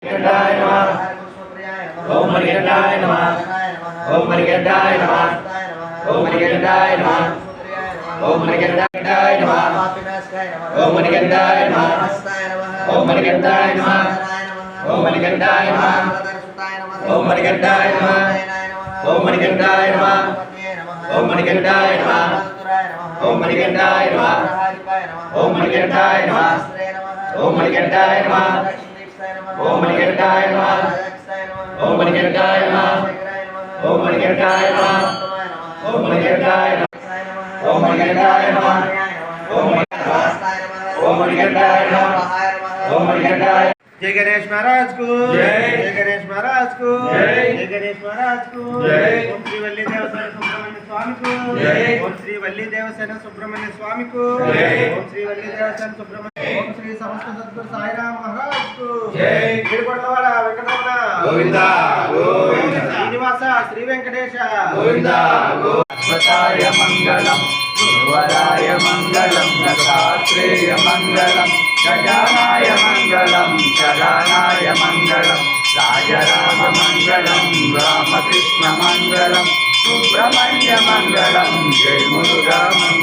ओम मणिकंठाय नमः। ओम मणिकंठाय नमः। ओम मणिकंठाय नमः। ओम मणिकंठाय नमः। ओम मणिकंठाय नमः। ओम मणिकंठाय नमः। ओम मणिकंठाय नमः। ओम मणिकंठाय नमः। ओम मणिकंठाय नमः। ओम मणिकंठाय नमः। ओम मणिकंठाय नमः। ओम मणिकंठाय नमः। ओम मणिकंठाय नमः। ओम मणिकंठाय नमः। ओम मणिकंठाय नमः। ओम मणिकंठाय नमः। ओम मणिकंठाय नमः। ओम मणिकंठाय नमः। ओम मणिकंठाय नमः। ओम मणिकंठाय। जय गणेश महाराज को जय। जय गणेश महाराज को जय। जय गणेश महाराज को जय। ओम श्री वल्ली देवसेन सुब्रह्मण्य स्वामी को जय। ओम श्री वल्ली देवसेन सुब्रह्मण्य स्वामी को जय। ओम श्री वल्ली देवसेन सुब्रह्मण्य। ओम श्री समस्त सद्गुरु साईराम महाराज को जय। गिरिपड़वाड़ा वेंकटरमण गोविंदा गोविंदा। श्रीनिवास श्री वेंकटेश गोविंदा गोविंदाय मंगलम गुरुवराय मंगलम दत्तात्रेय मंगलम गजानाय मंगलम शरणाय मंगलम राजराम मंगलम रामकृष्ण मंगलम सुब्रह्मण्य मंगलम जय मुरुगा मंगलम।